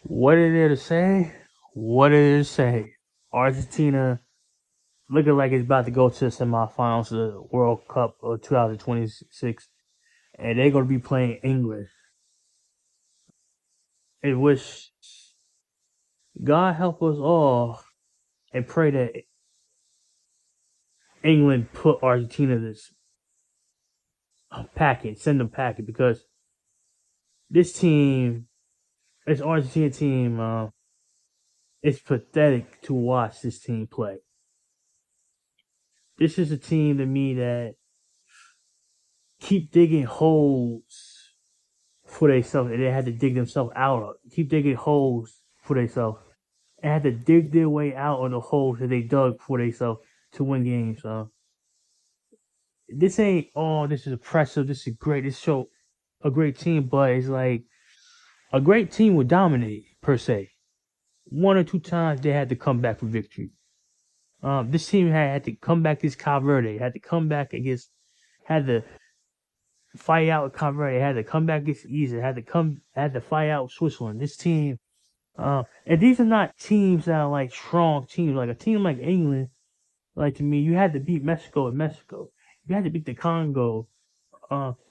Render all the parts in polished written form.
What is there to say? What is there to say? Argentina looking like it's about to go to the semifinals of the World Cup of 2026, and they're going to be playing England. And wish God help us all and pray that England put Argentina this packet, send them packet, because this team, this Argentina team, it's pathetic to watch this team play. This is a team to me that keep digging holes for themselves, and they had to dig themselves out. Keep digging holes for themselves, and had to dig their way out of the holes that they dug for themselves to win games. This ain't this is impressive. This is great. This show a great team, but it's like a great team would dominate per se. One or two times they had to come back for victory. This team had to come back against Cape Verde. Had to come back against. Had to fight out with Cape Verde. Had to come back against Egypt. Had to fight out with Switzerland. This team. And these are not teams that are like strong teams. Like a team like England, like to me, you had to beat Mexico in Mexico. You had to beat the Congo,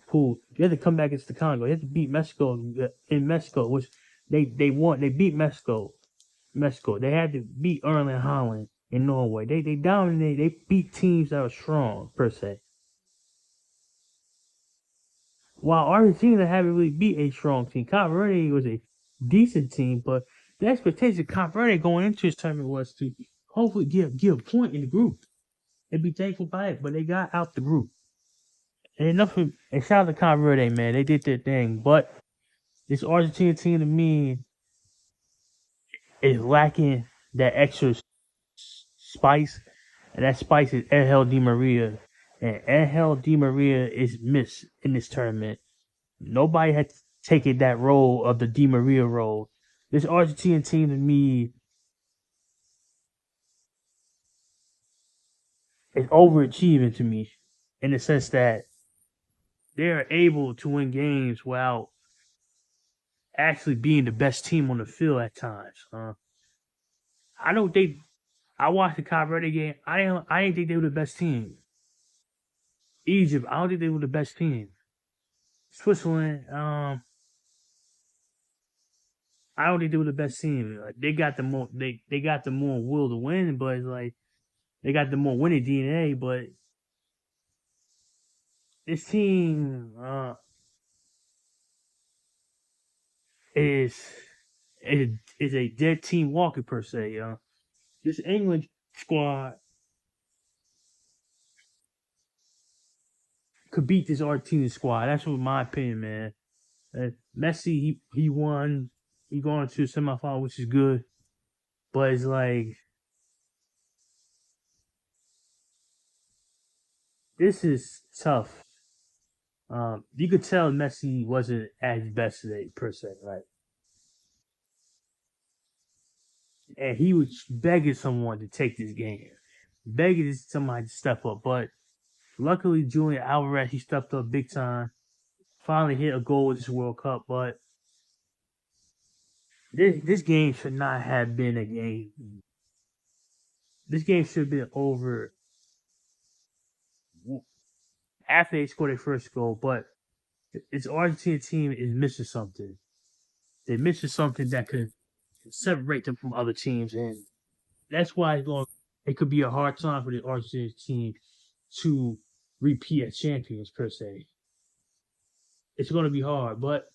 who you had to come back against the Congo. You had to beat Mexico in Mexico, which they won. They beat Mexico. Mexico. They had to beat Erling Haaland in Norway. They dominated. They beat teams that are strong per se. While Argentina haven't really beat a strong team, Cape Verde was a decent team, but the expectation of Cape Verde going into this tournament was to hopefully give a point in the group and be thankful by it. But they got out the group. And enough of, and shout out to Cape Verde, man. They did their thing. But this Argentina team to me is lacking that extra spice. And that spice is Angel Di Maria. And Angel Di Maria is missed in this tournament. Nobody had taken that role of the Di Maria role. This Argentine team to me is overachieving to me in the sense that they are able to win games without actually being the best team on the field at times. I don't think I watched the Cape Verde game. I didn't think they were the best team. Egypt, I don't think they were the best team. Switzerland, I don't think they were the best team. Like, they got the more will to win, but it's like they got the more winning DNA. But this team is is a dead team walking per se. This England squad could beat this Argentina squad. That's what my opinion, man. Messi, he won. He going to the semifinal, which is good. But it's like this is tough. You could tell Messi wasn't at his best today, per se, right? And he was begging someone to take this game, begging somebody to step up. But luckily, Julian Alvarez, he stepped up big time. Finally hit a goal with this World Cup. But this game should not have been a game. This game should have been over after they scored their first goal. But this Argentina team is missing something. They're missing something that could separate them from other teams, and that's why it could be a hard time for the Argentina team to repeat as champions per se. It's going to be hard, but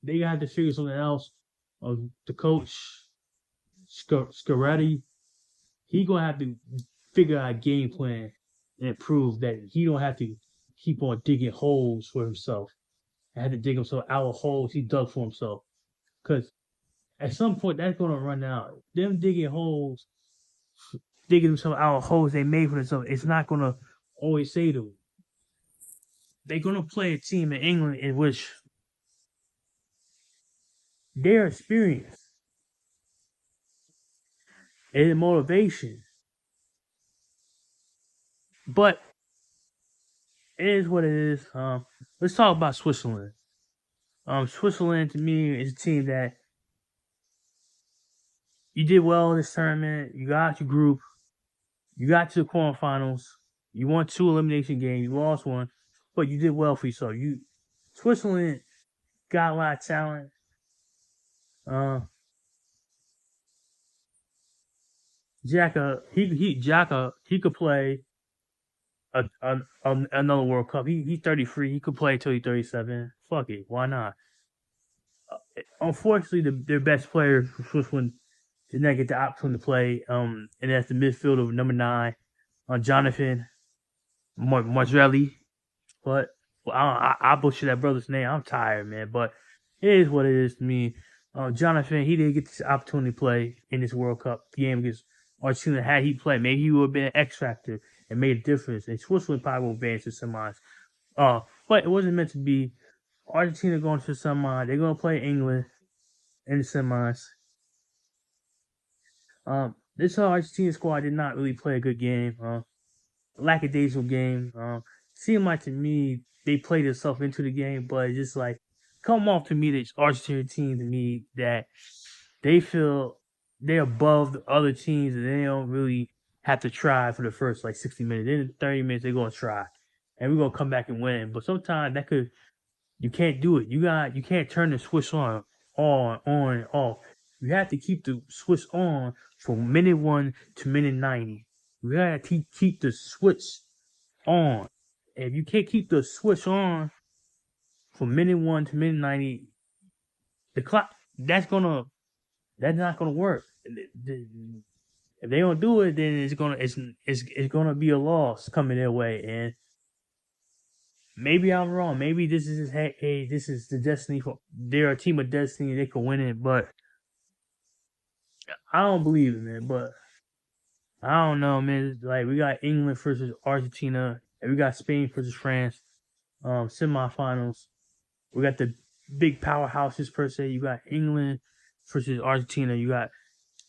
they got to figure something else. The coach Scaretti, he gonna have to figure out a game plan and prove that he don't have to keep on digging holes for himself. I had to dig himself out of holes he dug for himself. Because at some point that's gonna run out. Them digging themselves out of holes they made for themselves, it's not gonna always save them. They're gonna play a team in England in which their experience and motivation. But it is what it is. Let's talk about Switzerland. Switzerland to me is a team that you did well in this tournament. You got out your group. You got to the quarterfinals. You won two elimination games. You lost one, but you did well for yourself. Switzerland got a lot of talent. Uh, Jaka, he could play another World Cup. He's 33. He could play till he's 37. Fuck it, why not? Unfortunately, their best player for Switzerland did not get the opportunity to play. And that's the midfielder number 9, Jonathan Marzrelli. But I butcher that brother's name. I'm tired, man. But it is what it is to me. Jonathan, he didn't get this opportunity to play in this World Cup game against Argentina. Had he played, maybe he would have been an X factor and made a difference. And Switzerland probably will advance to semis. But it wasn't meant to be. Argentina going to the semis. They're going to play England in the semis. This Argentina squad did not really play a good game. Lackadaisical game. Seemed like to me they played themselves into the game, but it's just like come off to me this Argentina team to me that they feel they're above the other teams and they don't really have to try for the first like 60 minutes. Then in 30 minutes they're gonna try. And we're gonna come back and win. But sometimes you can't do it. You can't turn the switch on, off. You have to keep the switch on from minute 1 to minute 90. You gotta keep the switch on. If you can't keep the switch on from minute 1 to minute 90, the clock that's not gonna work. If they don't do it, then it's gonna be a loss coming their way. And maybe I'm wrong. Maybe this is hey, this is the destiny for they're a team of destiny. They could win it, but I don't believe it, man. But I don't know, man. Like we got England versus Argentina, and we got Spain versus France, semifinals. We got the big powerhouses per se. You got England versus Argentina. You got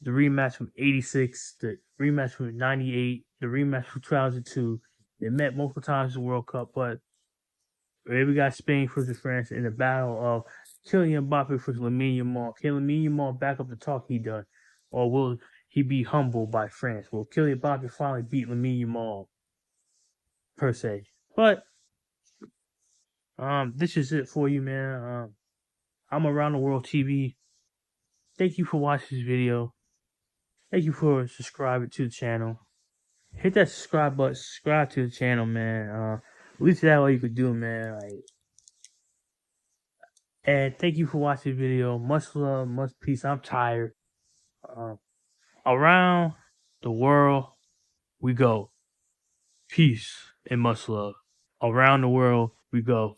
the rematch from '86, the rematch from '98, the rematch from 2002. They met multiple times in the World Cup, but we got Spain versus France in the battle of Kylian Mbappe versus Lamine Yamal. Can Lamine Yamal back up the talk he done, or will he be humbled by France? Will Kylian Mbappe finally beat Lamine Yamal per se? But this is it for you, man. I'm Around the World TV. Thank you for watching this video. Thank you for subscribing to the channel. Hit that subscribe button. Subscribe to the channel, man. At least that's all you could do, man. Like, and thank you for watching the video. Much love, much peace. I'm tired. Around the world we go. Peace and much love. Around the world we go.